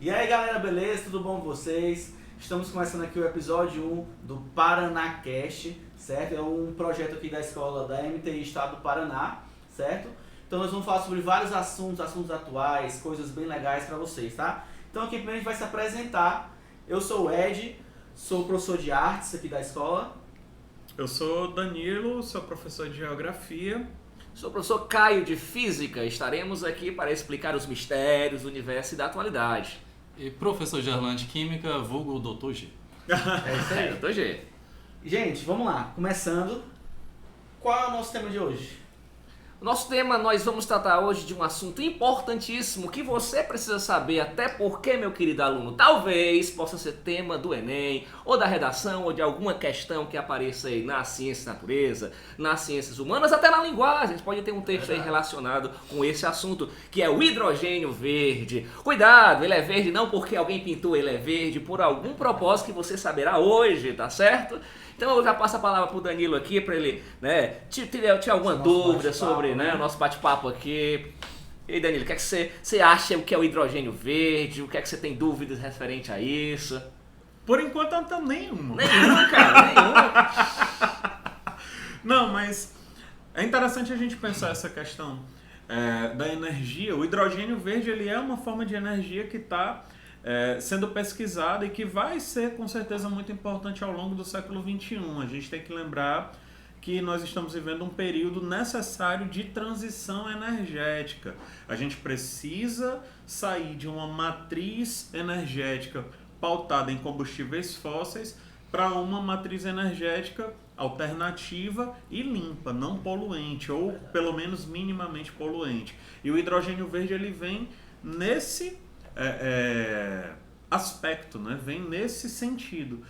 E aí galera, beleza? Tudo bom com vocês? Estamos começando aqui o episódio 1 do ParanaCast, certo? É um projeto aqui da escola da MTI Estado do Paraná, certo? Então nós vamos falar sobre vários assuntos atuais, coisas bem legais para vocês, tá? Então aqui primeiro a gente vai se apresentar. Eu sou o Ed, sou professor de artes aqui da escola. Eu sou Danilo, sou professor de geografia. Sou o professor Caio de Física, estaremos aqui para explicar os mistérios do universo e da atualidade. E professor Gerlan de Química, vulgo Dr. G. É isso aí. Dr. G. Gente, vamos lá. Começando, qual é o nosso tema de hoje? O nosso tema, nós vamos tratar hoje de um assunto importantíssimo que você precisa saber, até porque, meu querido aluno, talvez possa ser tema do Enem, ou da redação, ou de alguma questão que apareça aí na ciência da natureza, nas ciências humanas, até na linguagem. A gente pode ter um texto aí relacionado com esse assunto, que é o hidrogênio verde. Cuidado, ele é verde não porque alguém pintou, ele é verde por algum propósito que você saberá hoje, tá certo? Então eu já passo a palavra pro Danilo aqui para ele, né, tirar alguma dúvida sobre, né, o nosso bate-papo aqui. E aí, Danilo, o que é que você acha o que é o hidrogênio verde? O que é que você tem dúvidas referente a isso? Por enquanto eu não tenho nenhuma. Nenhuma, cara, nenhuma. Não, mas é interessante a gente pensar essa questão da energia. O hidrogênio verde ele é uma forma de energia que está sendo pesquisada e que vai ser com certeza muito importante ao longo do século XXI. A gente tem que lembrar que nós estamos vivendo um período necessário de transição energética. A gente precisa sair de uma matriz energética pautada em combustíveis fósseis para uma matriz energética alternativa e limpa, não poluente, ou pelo menos minimamente poluente. E o hidrogênio verde ele vem nesse aspecto, né? Vem nesse sentido.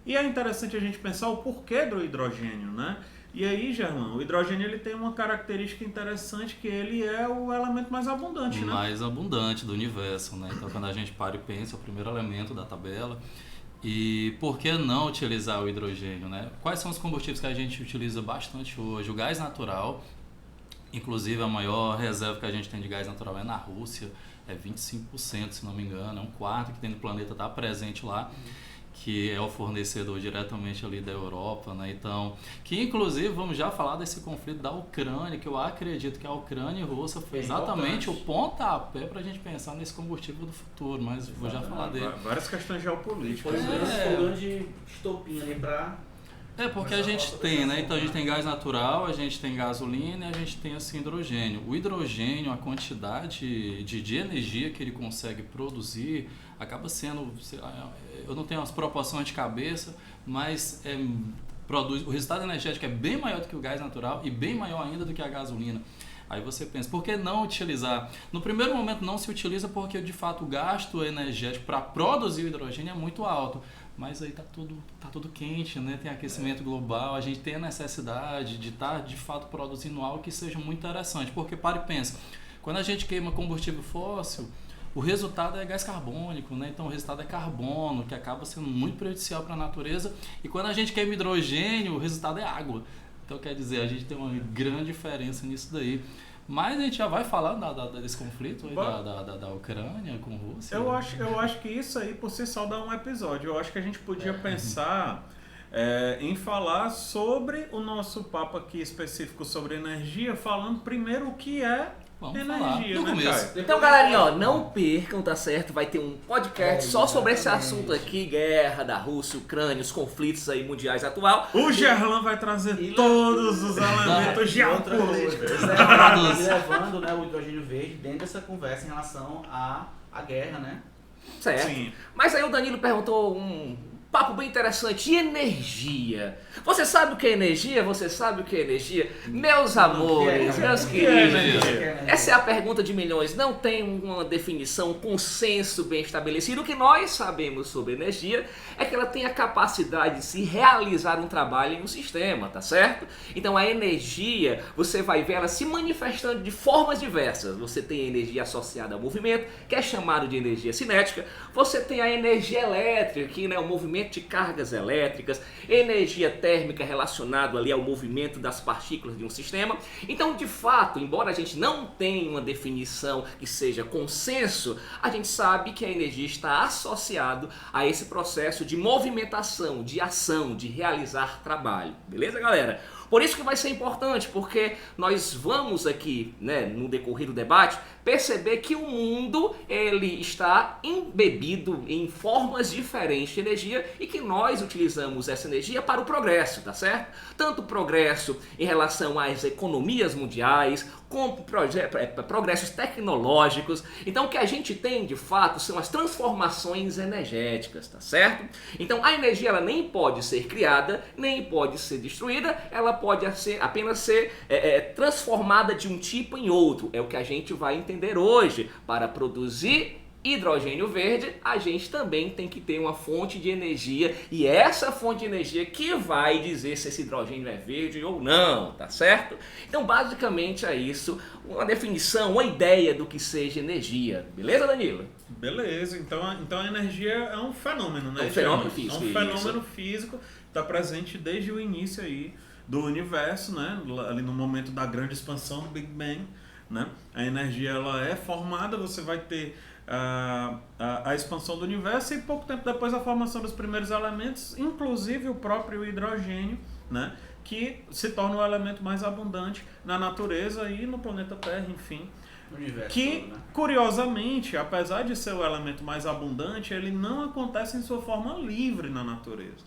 E é interessante a gente pensar o porquê do hidrogênio, né? E aí, Gerlan, o hidrogênio ele tem uma característica interessante que ele é o elemento mais abundante, né? Mais abundante do universo, né? Então quando a gente para e pensa, é o primeiro elemento da tabela. E por que não utilizar o hidrogênio, né? Quais são os combustíveis que a gente utiliza bastante hoje? O gás natural, inclusive a maior reserva que a gente tem de gás natural é na Rússia, é 25%, se não me engano, é um quarto que tem no planeta está presente lá, que é o fornecedor diretamente ali da Europa, né? Então, que inclusive vamos já falar desse conflito da Ucrânia, que eu acredito que a Ucrânia e a Rússia foi exatamente o pontapé para a gente pensar nesse combustível do futuro, mas vou já falar dele. Várias questões geopolíticas. Foi um grande estopim ali para... Porque a gente tem, né? Então a gente tem gás natural, a gente tem gasolina e a gente tem assim hidrogênio. O hidrogênio, a quantidade de energia que ele consegue produzir acaba sendo, eu não tenho as proporções de cabeça, mas o resultado energético é bem maior do que o gás natural e bem maior ainda do que a gasolina. Aí você pensa, por que não utilizar? No primeiro momento não se utiliza porque de fato o gasto energético para produzir o hidrogênio é muito alto. Mas aí tá tudo quente, né? Tem aquecimento global, a gente tem a necessidade de estar de fato produzindo algo que seja muito interessante. Porque para e pensa, quando a gente queima combustível fóssil, o resultado é gás carbônico, né? Então o resultado é carbono, que acaba sendo muito prejudicial para a natureza. E quando a gente queima hidrogênio, o resultado é água. Então quer dizer, a gente tem uma grande diferença nisso daí. Mas a gente já vai falar desse conflito aí da Ucrânia com a Rússia. Eu acho que isso aí por si só dá um episódio. Eu acho que a gente podia pensar em falar sobre o nosso papo aqui específico sobre energia, falando primeiro o que é energia, né, Caio? Então, galerinha, ó, não percam, tá certo? Vai ter um podcast só sobre esse assunto aqui, guerra da Rússia, Ucrânia, os conflitos aí mundiais atual. O Gerlan vai trazer todos os elementos geopolíticos. Levando, né, o hidrogênio verde dentro dessa conversa em relação à guerra, né? Certo. Sim. Mas aí o Danilo perguntou um papo bem interessante. E energia? Você sabe o que é energia? Você sabe o que é energia? Meus amores, meus queridos, essa é a pergunta de milhões. Não tem uma definição, um consenso bem estabelecido. O que nós sabemos sobre energia é que ela tem a capacidade de se realizar um trabalho em um sistema, tá certo? Então a energia, você vai ver ela se manifestando de formas diversas. Você tem a energia associada ao movimento, que é chamado de energia cinética. Você tem a energia elétrica, que, né, o movimento corrente, cargas elétricas, energia térmica relacionada ali ao movimento das partículas de um sistema. Então, de fato, embora a gente não tenha uma definição que seja consenso, a gente sabe que a energia está associada a esse processo de movimentação, de ação, de realizar trabalho. Beleza, galera? Por isso que vai ser importante, porque nós vamos aqui, né, no decorrer do debate, perceber que o mundo ele está embebido em formas diferentes de energia e que nós utilizamos essa energia para o progresso, tá certo? Tanto progresso em relação às economias mundiais, como progressos tecnológicos. Então o que a gente tem de fato são as transformações energéticas, tá certo? Então a energia ela nem pode ser criada, nem pode ser destruída, ela pode apenas ser transformada de um tipo em outro. É o que a gente vai entender hoje. Para produzir hidrogênio verde, a gente também tem que ter uma fonte de energia, e essa fonte de energia que vai dizer se esse hidrogênio é verde ou não, tá certo? Então basicamente é isso, uma definição, uma ideia do que seja energia, beleza, Danilo? Beleza, então a energia é um fenômeno, né? É um fenômeno físico. É um fenômeno físico, está presente desde o início aí do universo, né? Ali no momento da grande expansão do Big Bang, né? A energia ela é formada, você vai ter a expansão do universo e pouco tempo depois a formação dos primeiros elementos, inclusive o próprio hidrogênio, né? Que se torna o elemento mais abundante na natureza e no planeta Terra, enfim. Que, todo, né? Curiosamente, apesar de ser o elemento mais abundante, ele não acontece em sua forma livre na natureza,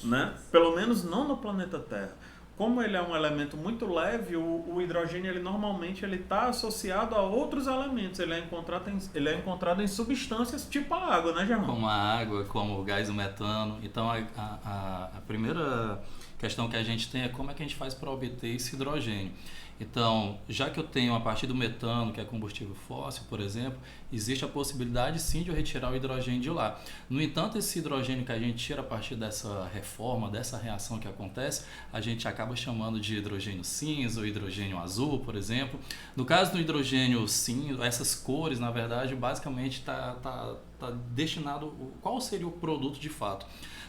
né? Pelo menos não no planeta Terra. Como ele é um elemento muito leve, o hidrogênio ele normalmente está associado a outros elementos. Ele é encontrado em substâncias tipo a água, né, Germão? Como a água, como o gás do metano. Então a primeira questão que a gente tem é como é que a gente faz para obter esse hidrogênio. Então, já que eu tenho a partir do metano, que é combustível fóssil, por exemplo, existe a possibilidade sim de eu retirar o hidrogênio de lá. No entanto, esse hidrogênio que a gente tira a partir dessa reforma, dessa reação que acontece, a gente acaba chamando de hidrogênio cinza ou hidrogênio azul, por exemplo. No caso do hidrogênio cinza, essas cores, na verdade, basicamente está destinado... Qual seria o produto de fato?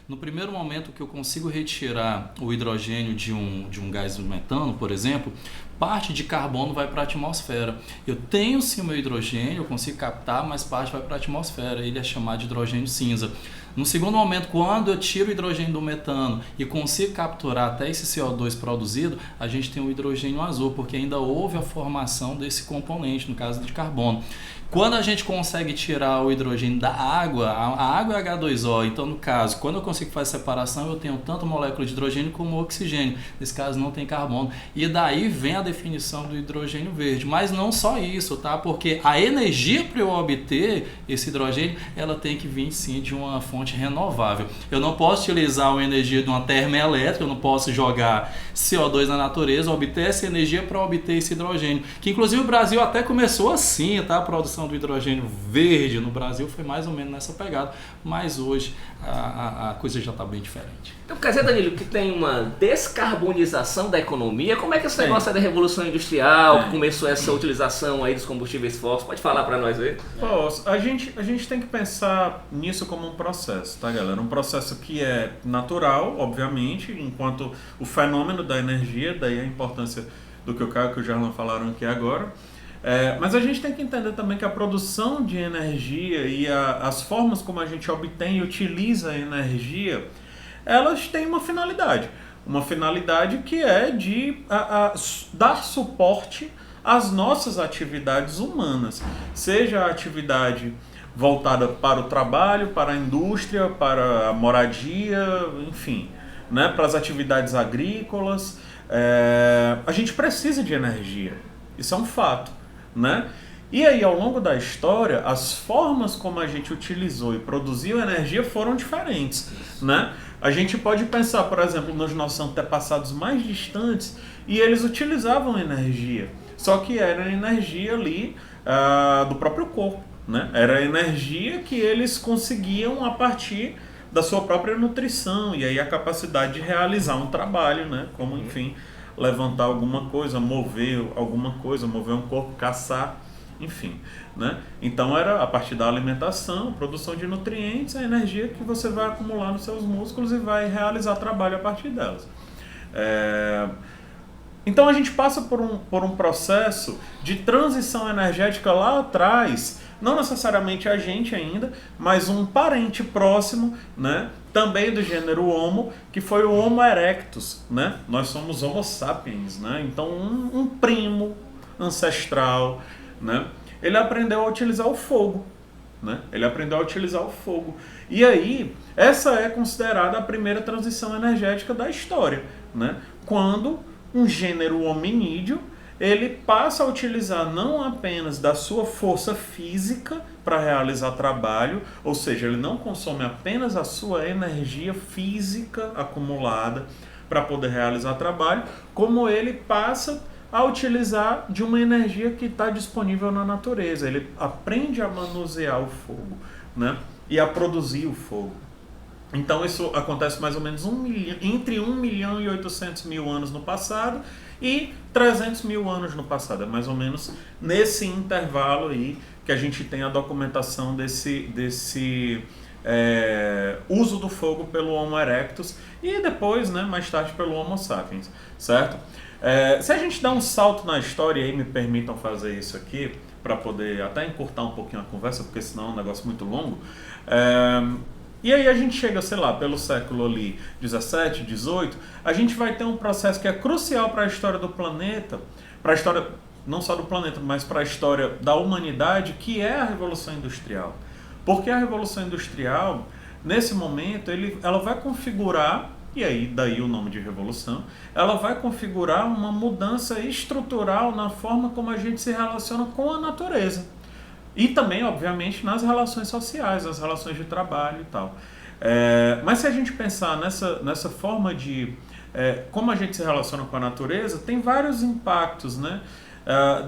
No primeiro momento que eu consigo retirar o hidrogênio de um gás do metano, por exemplo, parte de carbono vai para a atmosfera. Eu tenho sim o meu hidrogênio, eu consigo captar, mas parte vai para a atmosfera. Ele é chamado de hidrogênio cinza. No segundo momento, quando eu tiro o hidrogênio do metano e consigo capturar até esse CO2 produzido, a gente tem o hidrogênio azul, porque ainda houve a formação desse componente, no caso de carbono. Quando a gente consegue tirar o hidrogênio da água, a água é H2O, então no caso, quando eu consigo fazer separação, eu tenho tanto molécula de hidrogênio como oxigênio. Nesse caso não tem carbono. E daí vem a definição do hidrogênio verde. Mas não só isso, tá? Porque a energia para eu obter esse hidrogênio, ela tem que vir sim de uma fonte renovável. Eu não posso utilizar uma energia de uma termoelétrica, eu não posso jogar CO2 na natureza, obter essa energia para obter esse hidrogênio. Que inclusive o Brasil até começou assim, tá? A produção do hidrogênio verde no Brasil foi mais ou menos nessa pegada, mas hoje a coisa já está bem diferente. Então quer dizer, Danilo, que tem uma descarbonização da economia? Como é que esse negócio da Revolução Industrial, que começou essa utilização aí dos combustíveis fósseis? Pode falar para nós aí? Posso. A gente tem que pensar nisso como um processo, tá, galera? Um processo que é natural, obviamente, enquanto o fenômeno da energia, daí a importância do que o Caio e o Jarlan falaram aqui agora. Mas a gente tem que entender também que a produção de energia e as formas como a gente obtém e utiliza a energia, elas têm uma finalidade. Uma finalidade que é de dar suporte às nossas atividades humanas. Seja a atividade voltada para o trabalho, para a indústria, para a moradia, enfim, né, para as atividades agrícolas. A gente precisa de energia. Isso é um fato. Né? E aí, ao longo da história, as formas como a gente utilizou e produziu energia foram diferentes. Né? A gente pode pensar, por exemplo, nos nossos antepassados mais distantes, e eles utilizavam energia, só que era energia ali do próprio corpo. Né? Era energia que eles conseguiam a partir da sua própria nutrição, e aí a capacidade de realizar um trabalho, né? Como, enfim, levantar alguma coisa, mover alguma coisa, mover um corpo, caçar, enfim, né? Então era a partir da alimentação, produção de nutrientes, a energia que você vai acumular nos seus músculos e vai realizar trabalho a partir delas. Então a gente passa por um processo de transição energética lá atrás, não necessariamente a gente ainda, mas um parente próximo, né, também do gênero Homo, que foi o Homo erectus, né? Nós somos Homo sapiens, né? Então um primo ancestral, né? Ele aprendeu a utilizar o fogo, né? Ele aprendeu a utilizar o fogo. E aí, essa é considerada a primeira transição energética da história, né? Quando um gênero hominídeo, ele passa a utilizar não apenas da sua força física para realizar trabalho, ou seja, ele não consome apenas a sua energia física acumulada para poder realizar trabalho, como ele passa a utilizar de uma energia que está disponível na natureza. Ele aprende a manusear o fogo, né? E a produzir o fogo. Então isso acontece mais ou menos entre 1 milhão e 800 mil anos no passado e 300 mil anos no passado. É mais ou menos nesse intervalo aí que a gente tem a documentação desse uso do fogo pelo Homo erectus e depois, né, mais tarde, pelo Homo sapiens, certo? Se a gente dá um salto na história, aí me permitam fazer isso aqui, para poder até encurtar um pouquinho a conversa, porque senão é um negócio muito longo. E aí a gente chega, sei lá, pelo século ali 17, 18, a gente vai ter um processo que é crucial para a história do planeta, para a história não só do planeta, mas para a história da humanidade, que é a Revolução Industrial. Porque a Revolução Industrial, nesse momento, ela vai configurar, e aí daí o nome de revolução, ela vai configurar uma mudança estrutural na forma como a gente se relaciona com a natureza. E também, obviamente, nas relações sociais, nas relações de trabalho e tal. Mas se a gente pensar nessa forma de como a gente se relaciona com a natureza, tem vários impactos, né?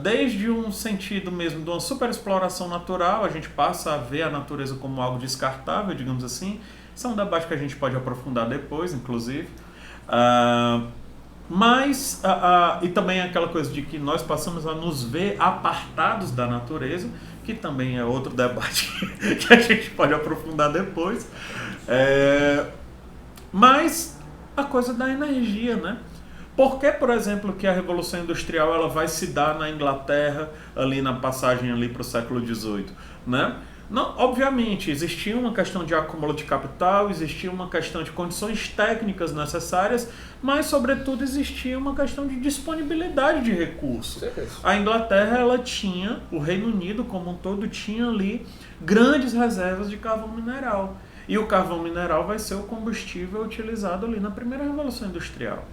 Desde um sentido mesmo de uma superexploração natural, a gente passa a ver a natureza como algo descartável, digamos assim. Isso é um debate que a gente pode aprofundar depois, inclusive. E também aquela coisa de que nós passamos a nos ver apartados da natureza, que também é outro debate que a gente pode aprofundar depois. Mas a coisa da energia, né? Por que, por exemplo, que a Revolução Industrial ela vai se dar na Inglaterra, ali na passagem ali para o século XVIII, né? Não, obviamente, existia uma questão de acúmulo de capital, existia uma questão de condições técnicas necessárias, mas, sobretudo, existia uma questão de disponibilidade de recursos. A Inglaterra, ela tinha, o Reino Unido como um todo, tinha ali grandes reservas de carvão mineral. E o carvão mineral vai ser o combustível utilizado ali na primeira Revolução Industrial,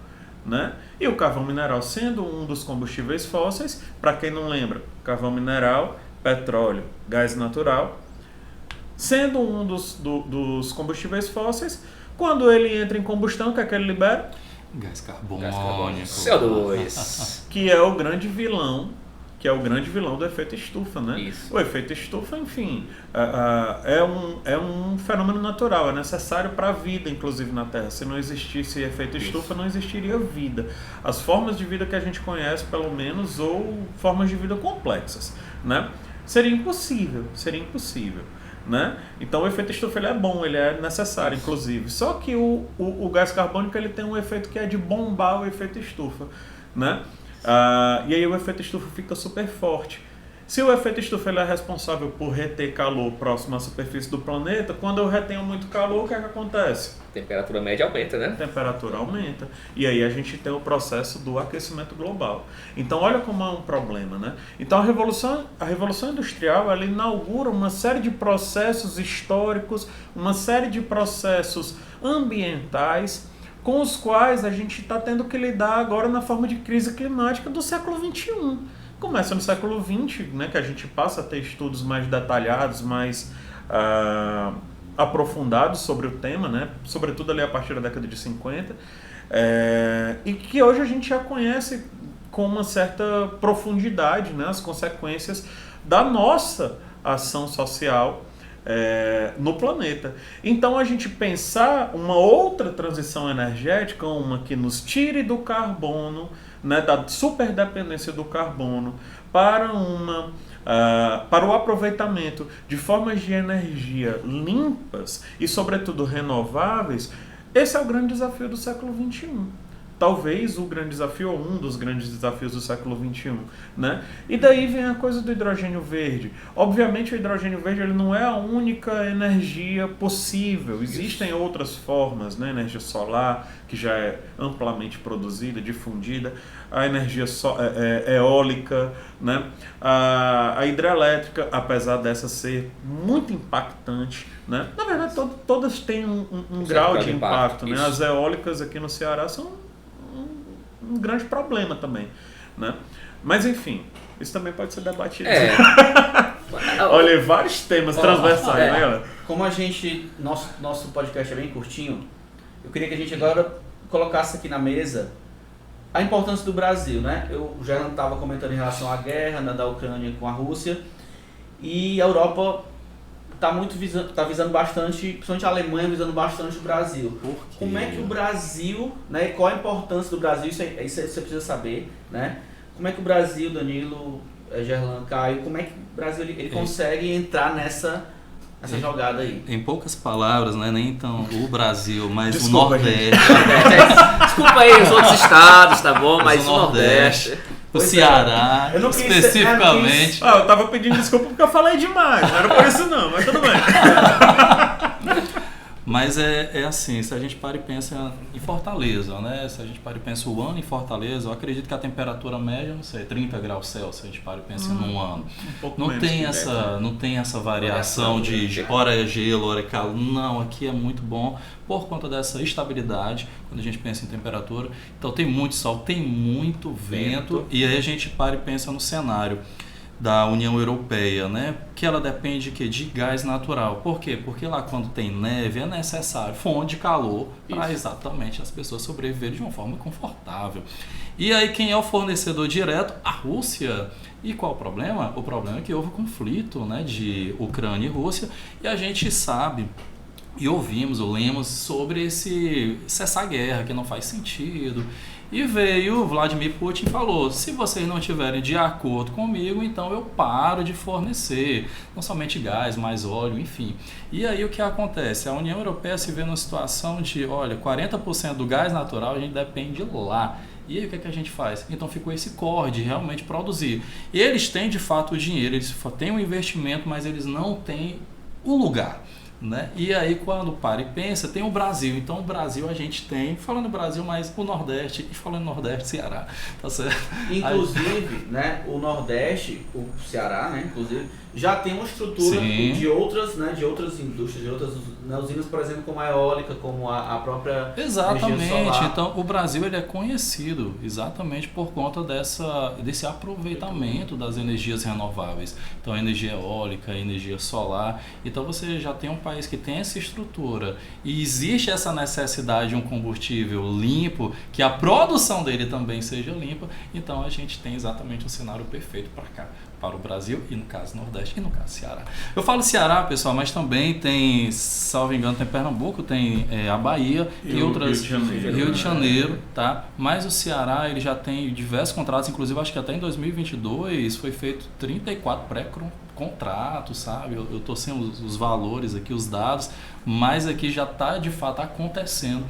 né? E o carvão mineral sendo um dos combustíveis fósseis, para quem não lembra, carvão mineral, petróleo, gás natural, sendo um dos combustíveis fósseis, quando ele entra em combustão, o que é que ele libera? Gás carbônico. CO2. Que é o grande vilão do efeito estufa, né? Isso. O efeito estufa, enfim, é um fenômeno natural, é necessário para a vida, inclusive na Terra. Se não existisse efeito estufa, não existiria vida. As formas de vida que a gente conhece, pelo menos, ou formas de vida complexas, né? Seria impossível, né? Então o efeito estufa ele é bom, ele é necessário, inclusive. Só que o gás carbônico ele tem um efeito que é de bombar o efeito estufa, né? E aí o efeito estufa fica super forte. Se o efeito estufa ele é responsável por reter calor próximo à superfície do planeta, quando eu retenho muito calor, o que é que acontece? Temperatura média aumenta, né? Temperatura aumenta. E aí a gente tem o processo do aquecimento global. Então olha como é um problema, né? Então a Revolução Industrial ela inaugura uma série de processos históricos, uma série de processos ambientais com os quais a gente está tendo que lidar agora na forma de crise climática do século XXI. Começa no século XX, né, que a gente passa a ter estudos mais detalhados, mais aprofundados sobre o tema, né, sobretudo ali a partir da década de 50, e que hoje a gente já conhece com uma certa profundidade, né, as consequências da nossa ação social no planeta. Então a gente pensar uma outra transição energética, uma que nos tire do carbono, né, da superdependência do carbono, para uma para o aproveitamento de formas de energia limpas e, sobretudo, renováveis, esse é o grande desafio do século XXI. Talvez o grande desafio, ou um dos grandes desafios do século XXI, né? E daí vem a coisa do hidrogênio verde. Obviamente o hidrogênio verde ele não é a única energia possível. Existem outras formas, né? Energia solar, que já é amplamente produzida, difundida, a energia eólica, né? A hidrelétrica, apesar dessa ser muito impactante, né? Na verdade todas têm um grau de impacto, né? As eólicas aqui no Ceará são um grande problema também, né? Mas enfim, isso também pode ser debatido. Olha, vários temas transversais, né? Como nosso podcast é bem curtinho, eu queria que a gente agora colocasse aqui na mesa a importância do Brasil, né? Eu já estava comentando em relação à guerra, né, da Ucrânia com a Rússia, e a Europa está visando bastante, principalmente a Alemanha visando bastante o Brasil. Como é que o Brasil, né, qual a importância do Brasil, isso você precisa saber, né? Como é que o Brasil, Danilo, Gerlan, Caio, como é que o Brasil ele consegue entrar nessa jogada aí? Em poucas palavras, né, nem então o Brasil, mas Desculpa, o Nordeste. Desculpa aí os outros estados, tá bom? Mas o Nordeste. O Ceará, especificamente. Eu tava pedindo desculpa porque eu falei demais, não era por isso não, mas tudo bem. Mas é assim, se a gente para e pensa em Fortaleza, né? Se a gente para e pensa o ano em Fortaleza, eu acredito que a temperatura média, não sei, 30 graus Celsius, se a gente para e pensa num ano. Não tem essa variação de hora é gelo, hora é calor. Não, aqui é muito bom por conta dessa estabilidade, quando a gente pensa em temperatura. Então tem muito sol, tem muito vento. E aí a gente para e pensa no cenário da União Europeia, né? Que ela depende de gás natural. Por quê? Porque lá quando tem neve é necessário fonte de calor para exatamente as pessoas sobreviverem de uma forma confortável. E aí quem é o fornecedor direto? A Rússia. E qual o problema? O problema é que houve conflito, né, de Ucrânia e Rússia, e a gente sabe e ouvimos ou lemos sobre esse cessar-guerra que não faz sentido. E veio o Vladimir Putin e falou: se vocês não estiverem de acordo comigo, então eu paro de fornecer, não somente gás, mas óleo, enfim. E aí o que acontece? A União Europeia se vê numa situação de, olha, 40% do gás natural a gente depende de lá. E aí o que é que a gente faz? Então ficou esse core de realmente produzir. Eles têm de fato o dinheiro, eles têm um investimento, mas eles não têm o lugar. Né? E aí quando para e pensa, tem o Brasil. Então o Brasil a gente tem, falando Brasil, mas o Nordeste, e falando Nordeste, Ceará, tá certo? Inclusive, né, o Nordeste, o Ceará, né, inclusive, já tem uma estrutura de outras indústrias, de outras, né, usinas, por exemplo, como a eólica, como a própria exatamente energia solar. Então o Brasil ele é conhecido exatamente por conta desse aproveitamento das energias renováveis. Então a energia eólica, a energia solar. Então você já tem um país que tem essa estrutura e existe essa necessidade de um combustível limpo, que a produção dele também seja limpa. Então a gente tem exatamente um cenário perfeito para cá, para o Brasil e no caso Nordeste e no caso Ceará. Eu falo Ceará, pessoal, mas também tem, salvo engano, tem Pernambuco, tem a Bahia e outras, Rio de Janeiro, tá? Mas o Ceará ele já tem diversos contratos, inclusive acho que até em 2022 foi feito 34 pré-contratos, sabe? Eu tô sem os valores aqui, os dados, mas aqui já está de fato acontecendo.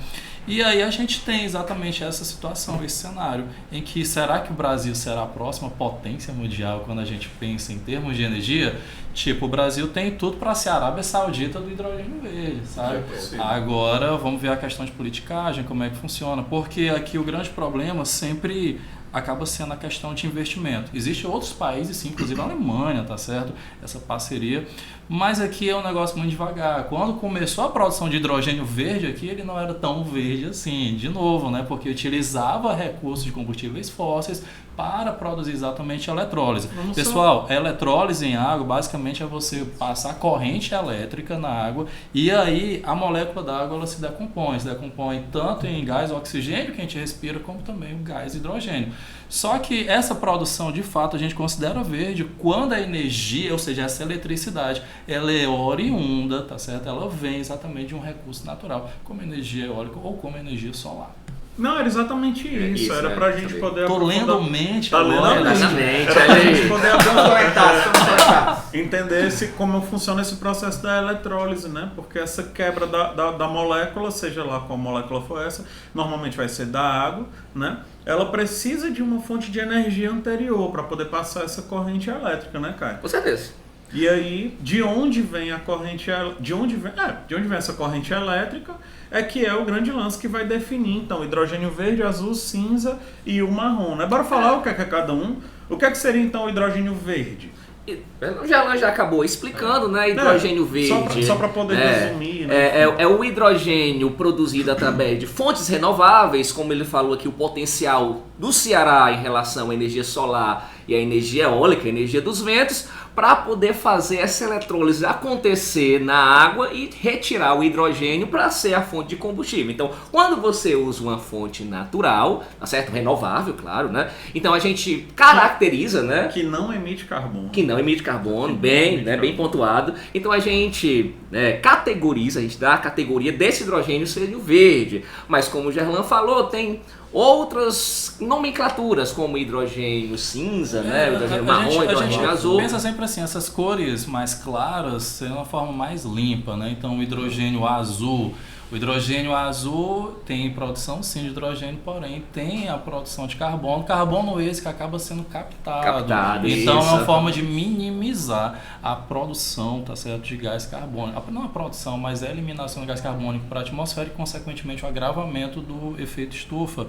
E aí a gente tem exatamente essa situação, esse cenário, em que será que o Brasil será a próxima potência mundial quando a gente pensa em termos de energia? Tipo, o Brasil tem tudo para ser a Arábia Saudita do hidrogênio verde, sabe? Agora vamos ver a questão de politicagem, como é que funciona, porque aqui o grande problema sempre acaba sendo a questão de investimento. Existem outros países, sim, inclusive a Alemanha, tá certo? Essa parceria, mas aqui é um negócio muito devagar. Quando começou a produção de hidrogênio verde aqui, ele não era tão verde assim, de novo, né? Porque utilizava recursos de combustíveis fósseis para produzir exatamente a eletrólise. Pessoal, a eletrólise em água basicamente é você passar corrente elétrica na água e aí a molécula da água ela se decompõe tanto em gás oxigênio que a gente respira como também o gás hidrogênio. Só que essa produção de fato a gente considera verde quando a energia, ou seja, essa eletricidade, ela é oriunda, tá certo? Ela vem exatamente de um recurso natural, como energia eólica ou como energia solar. Não, era exatamente isso. Era pra gente poder Tô lendo mente Tá lendo agora. a mente. Exatamente. Era pra gente poder Conectar. entender como funciona esse processo da eletrólise, né? Porque essa quebra da molécula, seja lá qual molécula for essa, normalmente vai ser da água, né? Ela precisa de uma fonte de energia anterior para poder passar essa corrente elétrica, né, Caio? Com certeza. E aí, de onde vem a corrente, de onde vem essa corrente elétrica é que é o grande lance que vai definir, então, hidrogênio verde, azul, cinza e o marrom, né? Bora falar o que é cada um. O que é que seria, então, o hidrogênio verde? O Gerlan já acabou explicando, né? Hidrogênio verde. Só para poder resumir, né? É o hidrogênio produzido através de fontes renováveis, como ele falou aqui, o potencial do Ceará em relação à energia solar e à energia eólica, a energia dos ventos, para poder fazer essa eletrólise acontecer na água e retirar o hidrogênio para ser a fonte de combustível. Então, quando você usa uma fonte natural, tá certo? Renovável, claro, né? Então a gente caracteriza, né? Que não emite carbono. Que não emite carbono, bem pontuado. Então a gente categoriza, a gente dá a categoria desse hidrogênio ser o verde. Mas como o Gerlan falou, tem outras nomenclaturas, como hidrogênio cinza, né? Hidrogênio marrom, hidrogênio azul. Pensa sempre assim, essas cores mais claras seriam uma forma mais limpa, né? Então o hidrogênio azul. O hidrogênio azul tem produção sim de hidrogênio, porém tem a produção de carbono. Carbono esse que acaba sendo captado. Então isso. é uma forma de minimizar a produção, tá certo, de gás carbônico. Não a produção, mas a eliminação de gás carbônico para a atmosfera e consequentemente o agravamento do efeito estufa.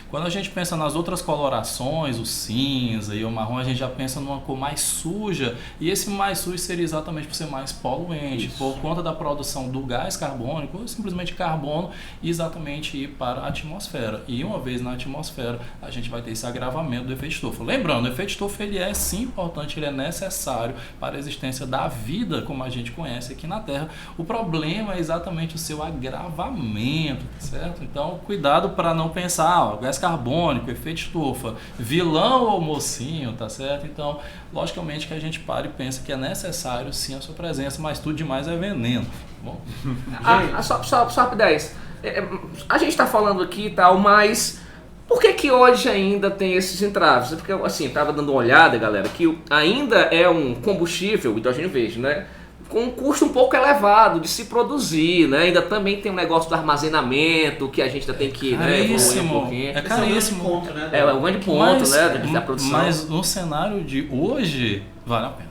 Quando a gente pensa nas outras colorações, o cinza e o marrom, a gente já pensa numa cor mais suja, e esse mais sujo seria exatamente por ser mais poluente, por conta da produção do gás carbônico, ou simplesmente carbono, exatamente ir para a atmosfera. E uma vez na atmosfera, a gente vai ter esse agravamento do efeito estufa. Lembrando, o efeito estufa ele é sim importante, ele é necessário para a existência da vida, como a gente conhece aqui na Terra. O problema é exatamente o seu agravamento, tá certo? Então, cuidado para não pensar, gás carbônico, efeito estufa, vilão ou mocinho, tá certo? Então, logicamente que a gente para e pensa que é necessário sim a sua presença, mas tudo demais é veneno. Bom. Só rapidez. A gente está falando aqui e tal, mas por que hoje ainda tem esses entraves? Porque assim, estava dando uma olhada, galera, que ainda é um combustível, o hidrogênio verde, né? Com um custo um pouco elevado de se produzir, né? Ainda também tem um negócio do armazenamento que a gente ainda tem que evoluir um pouquinho. É caríssimo. É o grande ponto, da produção. Mas no cenário de hoje, vale a pena.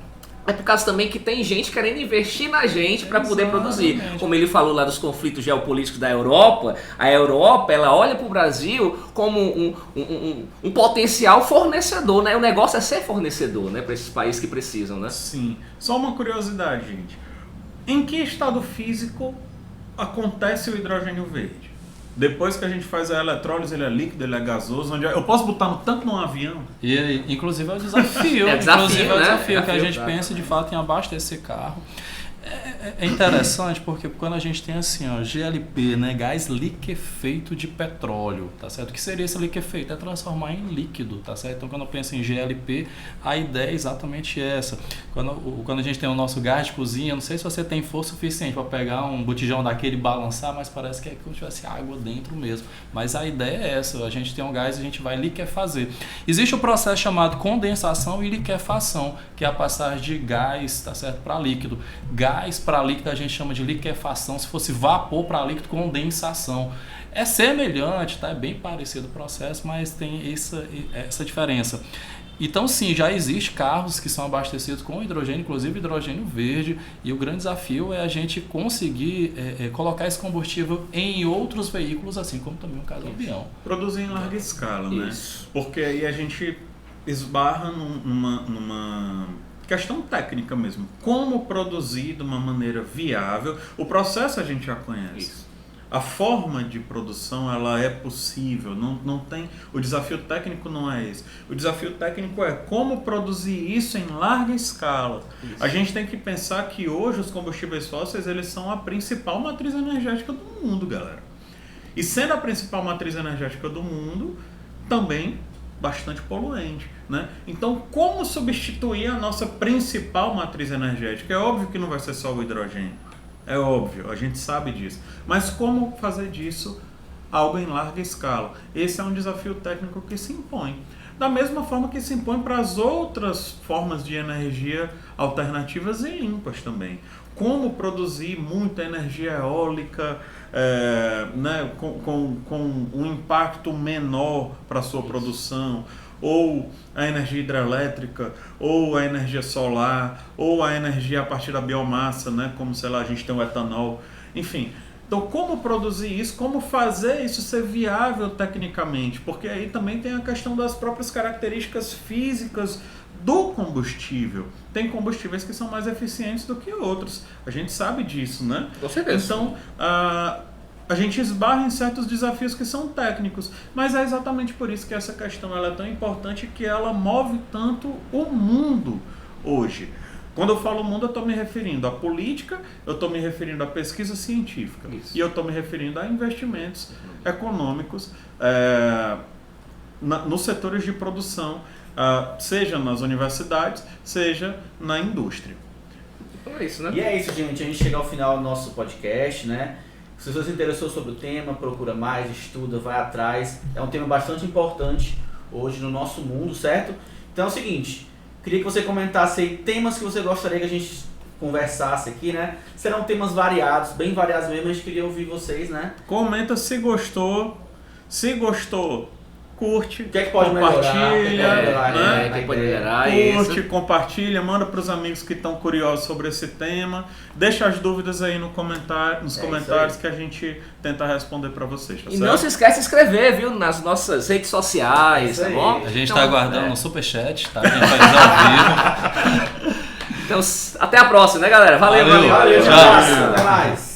É por causa também que tem gente querendo investir na gente para poder produzir. Como ele falou lá dos conflitos geopolíticos da Europa, a Europa ela olha para o Brasil como um potencial fornecedor, né? O negócio é ser fornecedor, né? Para esses países que precisam, né? Sim. Só uma curiosidade, gente. Em que estado físico acontece o hidrogênio verde? Depois que a gente faz a eletrólise, ele é líquido, ele é gasoso. Eu posso botar no tanque num avião? E inclusive é o desafio. Que a gente pensa de fato em abastecer carro. É interessante porque quando a gente tem assim, ó, GLP, né, gás liquefeito de petróleo, tá certo? O que seria esse liquefeito? É transformar em líquido, tá certo? Então quando eu penso em GLP, a ideia é exatamente essa. Quando a gente tem o nosso gás de cozinha, não sei se você tem força suficiente para pegar um botijão daquele e balançar, mas parece que é como se tivesse água dentro mesmo. Mas a ideia é essa, a gente tem um gás e a gente vai liquefazer. Existe um processo chamado condensação e liquefação, que é a passagem de gás, tá certo, para líquido. Gás para líquido a gente chama de liquefação, se fosse vapor para líquido, condensação. É semelhante, tá? É bem parecido o processo, mas tem essa diferença. Então sim, já existe carros que são abastecidos com hidrogênio, inclusive hidrogênio verde, e o grande desafio é a gente conseguir colocar esse combustível em outros veículos, assim como também o caso do avião. Produzir em larga escala, né? Isso. Porque aí a gente esbarra numa questão técnica mesmo. Como produzir de uma maneira viável? O processo a gente já conhece. Isso. A forma de produção ela é possível. Não tem, o desafio técnico não é esse. O desafio técnico é como produzir isso em larga escala. Isso. A gente tem que pensar que hoje os combustíveis fósseis eles são a principal matriz energética do mundo, galera. E sendo a principal matriz energética do mundo, também bastante poluente, né? Então, como substituir a nossa principal matriz energética? É óbvio que não vai ser só o hidrogênio, é óbvio, a gente sabe disso. Mas como fazer disso algo em larga escala. Esse é um desafio técnico que se impõe. Da mesma forma que se impõe para as outras formas de energia alternativas e limpas também. Como produzir muita energia eólica né, com um impacto menor para a sua produção, ou a energia hidrelétrica, ou a energia solar, ou a energia a partir da biomassa, né, como sei lá, a gente tem o etanol, enfim. Então, como produzir isso, como fazer isso ser viável tecnicamente? Porque aí também tem a questão das próprias características físicas do combustível. Tem combustíveis que são mais eficientes do que outros. A gente sabe disso, né? Com certeza. Então, a gente esbarra em certos desafios que são técnicos, mas é exatamente por isso que essa questão ela é tão importante, que ela move tanto o mundo hoje. Quando eu falo mundo, eu estou me referindo à política, eu estou me referindo à pesquisa científica. Isso. E eu estou me referindo a investimentos econômicos nos setores de produção, seja nas universidades, seja na indústria. Então é isso, né? E é isso, gente. A gente chega ao final do nosso podcast, né? Se você se interessou sobre o tema, procura mais, estuda, vai atrás. É um tema bastante importante hoje no nosso mundo, certo? Então é o seguinte, queria que você comentasse aí temas que você gostaria que a gente conversasse aqui, né? Serão temas variados, bem variados mesmo, a gente queria ouvir vocês, né? Comenta se gostou. Se gostou, curte, O que é que pode compartilha, melhorar? né? Que pode melhorar Curte, isso. compartilha, manda para os amigos que estão curiosos sobre esse tema. Deixa as dúvidas aí nos comentários que a gente tenta responder para vocês. Tá E certo? não se esquece de se inscrever, viu? Nas nossas redes sociais, Isso tá aí. bom? A gente Então, tá aguardando um superchat, tá? A gente vai fazer ao vivo. Então, até a próxima, né, galera? Valeu, Valeu. valeu. Valeu, Tchau. até mais.